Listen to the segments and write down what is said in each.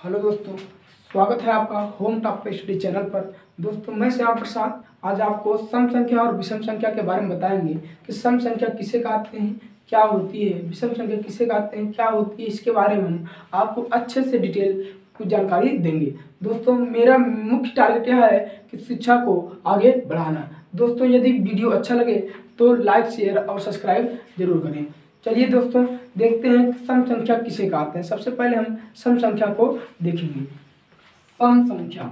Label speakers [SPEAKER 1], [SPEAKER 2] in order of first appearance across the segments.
[SPEAKER 1] Hello दोस्तों, स्वागत है आपका होम टॉप पे स्टडी चैनल पर। दोस्तों मैं श्याम प्रसाद आज आपको सम संख्या और विषम संख्या के बारे में बताएंगे कि सम संख्या किसे कहते हैं, क्या होती है, विषम संख्या किसे कहते हैं, क्या होती है। इसके बारे में हम आपको अच्छे से डिटेल कुछ जानकारी देंगे। दोस्तों मेरा मुख्य टारगेट यह है कि शिक्षा को आगे बढ़ाना। दोस्तों यदि वीडियो अच्छा लगे तो लाइक शेयर और सब्सक्राइब जरूर करें। चलिए दोस्तों देखते हैं सम संख्या किसे कहते हैं। सबसे पहले हम सम संख्या को देखेंगे। सम संख्या,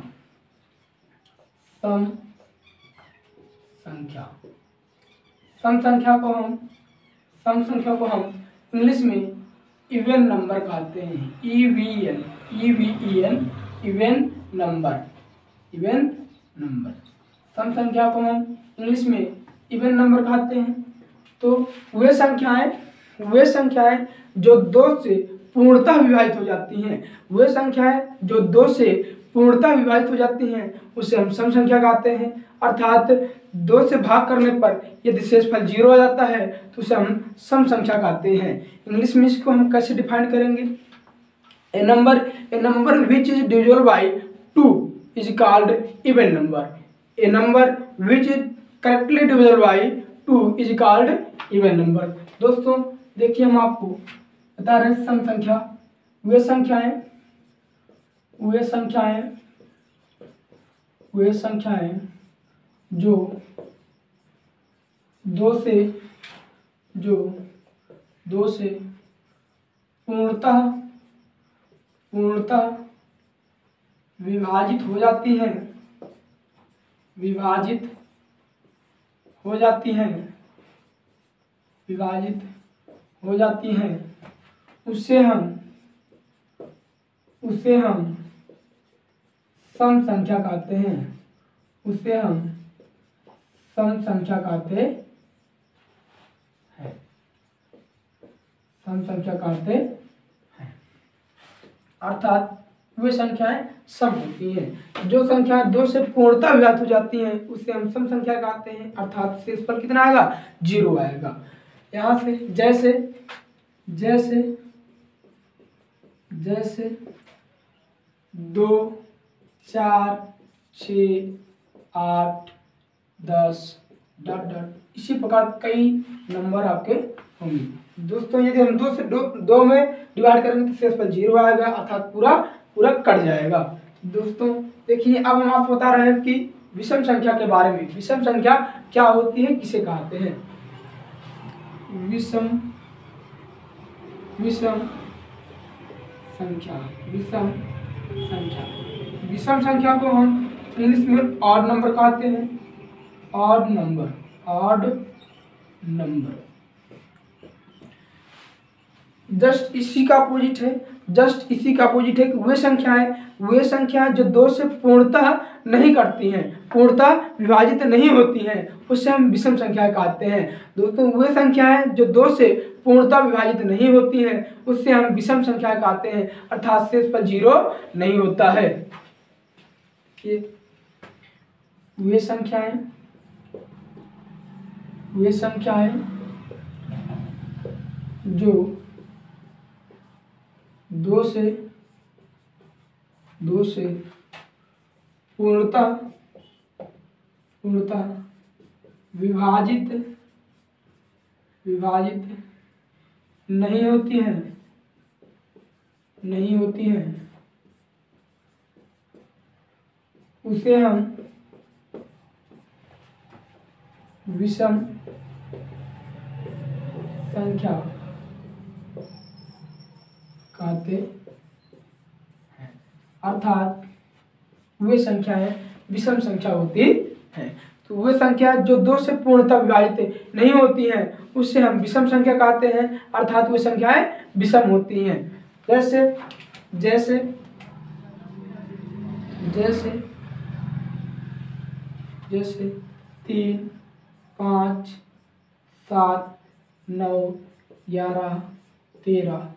[SPEAKER 1] सम संख्या, सम संख्या को हम इंग्लिश में इवन नंबर कहते हैं। EVN, even number, even number. सम संख्या को हम इंग्लिश में इवन नंबर कहते हैं। तो वे संख्याएं जो दो से पूर्णतः विभाजित हो जाती हैं, वे संख्याएं जो दो से पूर्णतः विभाजित हो जाती हैं उसे हम सम संख्या कहते हैं। अर्थात दो से भाग करने पर यदि शेषफल 0 आ जाता है तो उसे हम सम संख्या कहते हैं। इंग्लिश में इसको हम कैसे डिफाइन करेंगे? A number which is divisible by 2 is called even number. A number which is correctly divisible by 2 is called even number. दोस्तों देखिए हम आपको बता रहे हैं सम संख्या वे संख्याएं जो दो से पूर्णतः विभाजित हो जाती हैं उसे हम सम संख्या कहते हैं। सम संख्या कहते हैं। अर्थात वे संख्याएं सम होती हैं। जो संख्याएं दो से पूर्णतः विभाजित हो जाती हैं उसे हम सम संख्या कहते हैं। अर्थात शेषफल कितना आएगा? 0 आएगा। यहाँ से जैसे 2, 4, 6, 8, 10 डॉट डॉट इसी प्रकार कई नंबर आपके होंगे। दोस्तों यदि हम दो में डिवाइड करेंगे तो शेषफल 0 आएगा, अर्थात पूरा कट जाएगा। दोस्तों देखिए अब हम आपको बता रहे हैं कि विषम संख्या के बारे में। विषम संख्या क्या होती है, किसे कहते हैं? विषम संख्या को हम इंग्लिश में ऑड नंबर कहते हैं। ऑड नंबर जस्ट इसी का अपोजिट है कि वे संख्याएं जो दो से पूर्णतः नहीं करती हैं, पूर्णतः विभाजित नहीं होती हैं, उससे हम विषम संख्या कहते हैं। दोस्तों वे संख्याएं जो दो से पूर्णतः विभाजित नहीं होती हैं उससे हम विषम संख्या कहते हैं। अर्थात शेषफल 0 नहीं होता है। वे संख्याएं जो दो से पूर्णतः विभाजित नहीं होती हैं उसे हम विषम संख्या कहते हैं। अर्थात वे संख्याएं विषम संख्या होती हैं। तो वे संख्या जो दो से पूर्णतः विभाजित नहीं होती हैं उससे हम विषम संख्या कहते हैं। अर्थात वे संख्याएं विषम होती हैं। जैसे 3, 5, 7, 9, 11, 13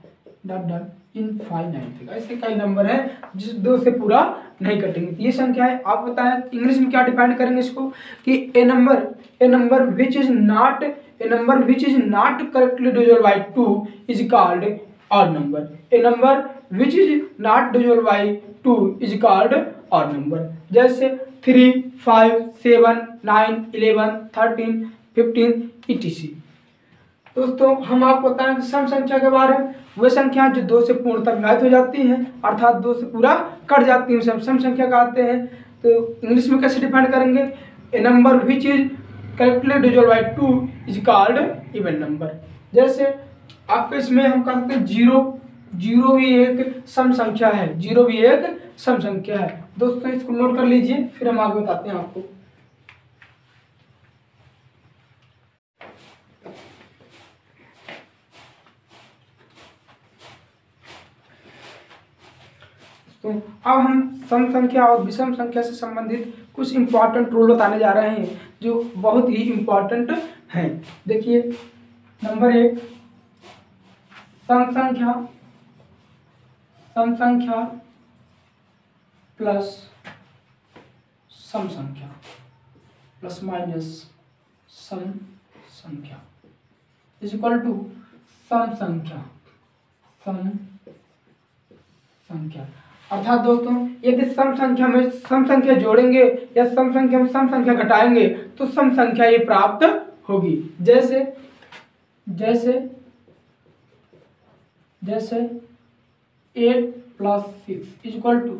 [SPEAKER 1] डॉट डॉट इनफाइनाइट। ऐसे कई नंबर हैं जिस दो से पूरा नहीं कटेंगे। तो ये संख्या है। आप बताएं इंग्लिश में क्या डिफाइन करेंगे इसको कि a number which is not correctly divisible by 2 is called odd number. A number which is not divisible by 2 is called odd number. जैसे 3, 5, 7, 9, 11, 13, 15 etc। दोस्तों हम आपको बताएं कि सम संख्या के बारे में, वे संख्या जो 2 से पूर्णतः विभाजित हो जाती हैं अर्थात 2 से पूरा कट जाती हैं सम संख्या कहते हैं। तो इंग्लिश में कैसे डिफाइन करेंगे, a number which is correctly divisible by 2 is called even number. जैसे आपके इसमें हम कह सकते हैं जीरो भी एक सम संख्या है, जीरो भी एक सम संख्या है। दोस्तों इसको नोट कर लीजिए, फिर हम आगे बताते हैं आपको। तो अब हम सम संख्या और विषम संख्या से संबंधित कुछ इंपॉर्टेंट रूल बताने जा रहे हैं जो बहुत ही इंपॉर्टेंट हैं। देखिए नंबर 1, सम संख्या प्लस सम संख्या प्लस माइनस सम संख्या इज इक्वल टू सम संख्या अर्थात दोस्तों यदि सम संख्या में सम संख्या जोड़ेंगे या सम संख्या में सम संख्या घटाएंगे तो सम संख्या ये प्राप्त होगी। जैसे 8 + 6 इज इक्वल टू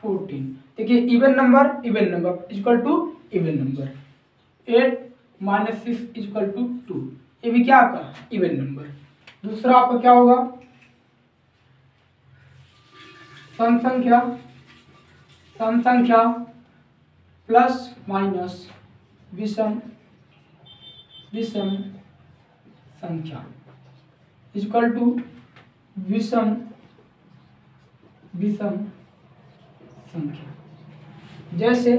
[SPEAKER 1] 14। देखिए even number is equal to even number. 8 - 6 is equal to 2, ये भी क्या आपका इवन नंबर। दूसरा आपका क्या होगा, सम संख्या प्लस माइनस विषम संख्या इज इक्वल टू विषम संख्या। जैसे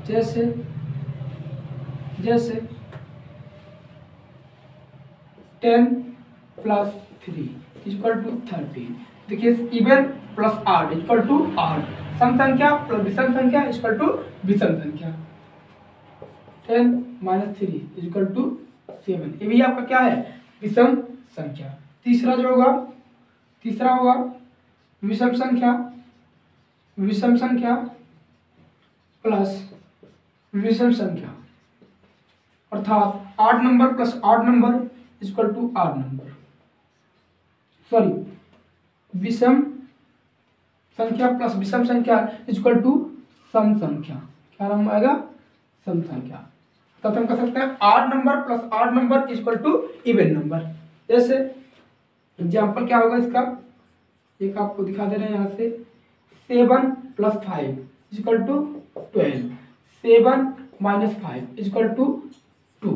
[SPEAKER 1] 10 + 3 इज इक्वल टू 13। देखिए even plus odd is equal to odd, सम संख्या प्लस विषम संख्या इज इक्वल टू विषम संख्या। 10 - 3 इज इक्वल टू 7, ये भी आपका क्या है विषम संख्या। तीसरा होगा विषम संख्या प्लस विषम संख्या अर्थात odd number plus odd number is equal to odd number, sorry विषम संख्या प्लस विषम संख्या इज इक्वल टू सम संख्या। क्या नाम आएगा, सम संख्या। तब हम कह सकते हैं odd number plus odd number is equal to even number. जैसे एग्जाम्पल क्या होगा इसका, एक आपको दिखा दे रहे हैं यहाँ से, 7 + 5 is equal to 12, 7 - 5 is equal to 2।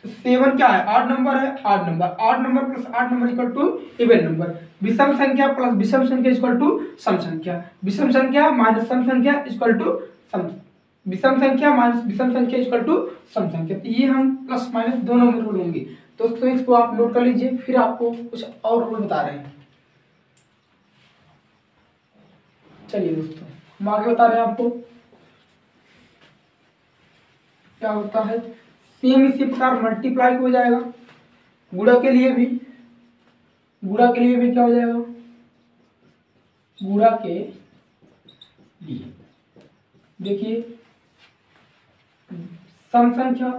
[SPEAKER 1] तो 7 क्या है, ऑड नंबर है, odd number plus odd number equal to even number. विषम संख्या प्लस विषम संख्या इक्वल टू सम संख्या, विषम संख्या माइनस सम संख्या इक्वल टू सम, विषम संख्या माइनस विषम संख्या इक्वल टू सम संख्या। तो ये हम प्लस माइनस दोनों में रूल होंगे। दोस्तों इसको आप नोट कर लीजिए, फिर आपको कुछ और रूल बता रहे हैं। चलिए दोस्तों हम आगे बता रहे हैं आपको क्या होता है। सेम इसी प्रकार मल्टीप्लाई हो जाएगा, गुणा के लिए भी क्या हो जाएगा, गुणा के लिए देखिए सम संख्या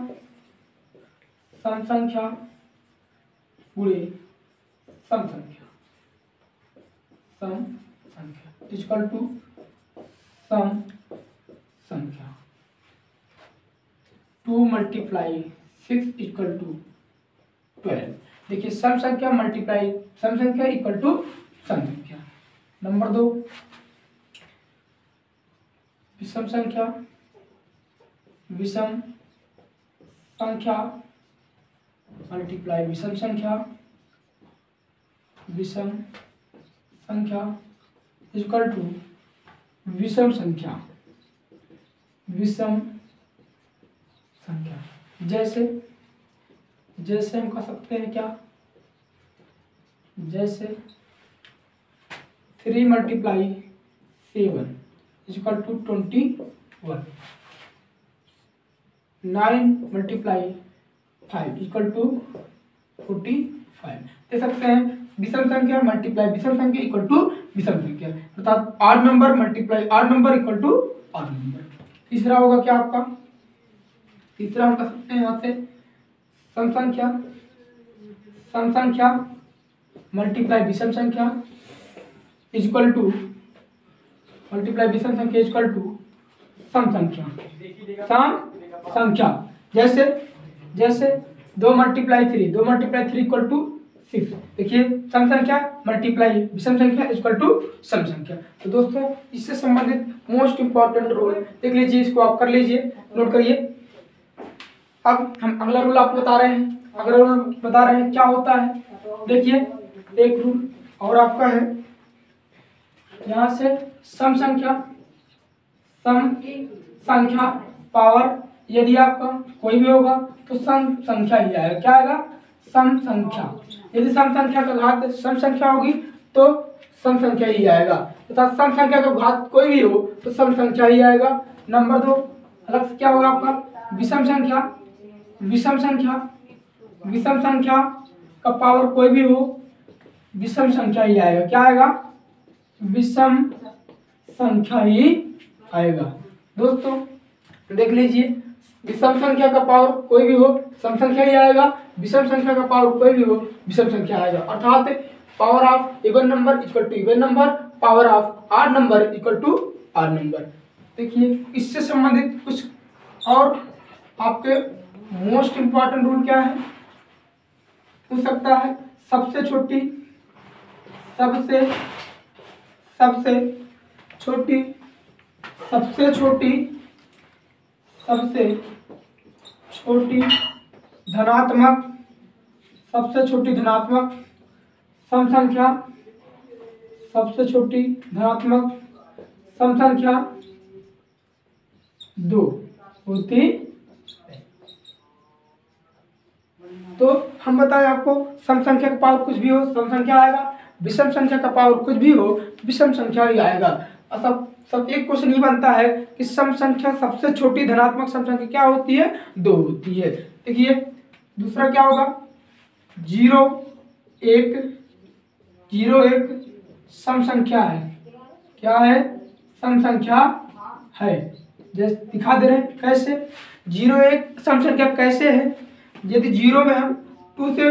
[SPEAKER 1] गुणे सम संख्या इक्वल टू सम संख्या 2 × 6 इक्वल टू 12। देखिए सम संख्या मल्टीप्लाई सम संख्या इक्वल टू सम संख्या। नंबर 2 विषम संख्या मल्टीप्लाई विषम संख्या इक्वल टू विषम संख्या। जैसे हम कह सकते हैं क्या, जैसे 3 × 7 इक्वल टू 21, 9 × 5 इक्वल टू 45। देख सकते हैं विषम संख्या मल्टीप्लाई विषम संख्या इक्वल टू विषम संख्या, अर्थात odd number multiply odd number equal to odd number. तीसरा होगा क्या आपका, तीसरा हम कर सकते हैं यहाँ से सम संख्या मल्टीप्लाई विषम संख्या इक्वल टू मल्टीप्लाई विषम संख्या इक्वल टू सम संख्या। जैसे 2 मल्टीप्लाई 3 इक्वल टू 6। देखिए सम संख्या मल्टीप्लाई विषम संख्या इक्वल टू सम संख्या। तो दोस्तों इससे संबंधित मोस्ट इंपॉर्टेंट रूल देख लीजिए, इसको आप कर लीजिए, नोट करिए। अब हम अगला रूल आपको बता रहे हैं, क्या होता है। देखिए एक रूल और आपका है, यहाँ से सम संख्या पावर यदि आपका कोई भी होगा तो सम संख्या ही आएगा। क्या आएगा, सम संख्या। यदि सम संख्या का घात सम संख्या होगी तो सम संख्या ही आएगा, तथा सम संख्या का घात कोई भी हो तो सम संख्या ही आएगा। नंबर 2 अलग से क्या होगा आपका, विषम संख्या का पावर कोई भी हो, विषम संख्या ही आएगा। क्या आएगा, विषम संख्या ही आएगा। दोस्तों देख लीजिए, विषम संख्या का पावर कोई भी हो सम संख्या ही आएगा, विषम संख्या का पावर कोई भी हो विषम संख्या आएगा। अर्थात power of even number equal to even number, power of odd number equal to odd number. देखिए इससे संबंधित कुछ और आपके मोस्ट इंपॉर्टेंट रूल क्या है, हो सकता है सबसे छोटी धनात्मक सम संख्या, सबसे छोटी धनात्मक सम संख्या 2 होती है। तो हम बताएं आपको, सम संख्या का पावर कुछ भी हो सम संख्या आएगा, विषम संख्या का पावर कुछ भी हो विषम संख्या ही आएगा। सब एक क्वेश्चन ये बनता है कि सम संख्या सबसे छोटी धनात्मक सम संख्या क्या होती है, 2 होती है। देखिए दूसरा क्या होगा, 0 1 सम संख्या है। क्या है, सम संख्या है। जैसे दिखा दे रहे हैं कैसे, 0 1 सम संख्या कैसे है, यदि 0 में हम 2 से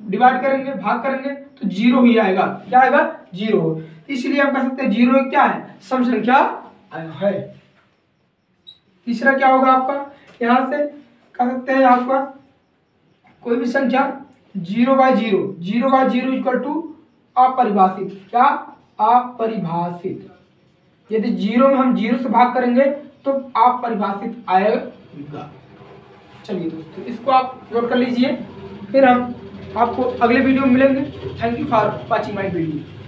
[SPEAKER 1] डिवाइड करेंगे, भाग करेंगे तो 0 ही आएगा। क्या आएगा, 0। इसलिए हम कह सकते हैं 0 1 क्या है, सम संख्या है। तीसरा क्या होगा आपका, यहाँ से कह सकते हैं आपका कोई भी संख्या 0/0 इक्वल टू अपरिभाषित। क्या, अपरिभाषित। यदि 0 में हम 0 से भाग करेंगे तो अपरिभाषित आएगा। चलिए दोस्तों इसको आप नोट कर लीजिए, फिर हम आपको अगले वीडियो में मिलेंगे। Thank you for watching my video.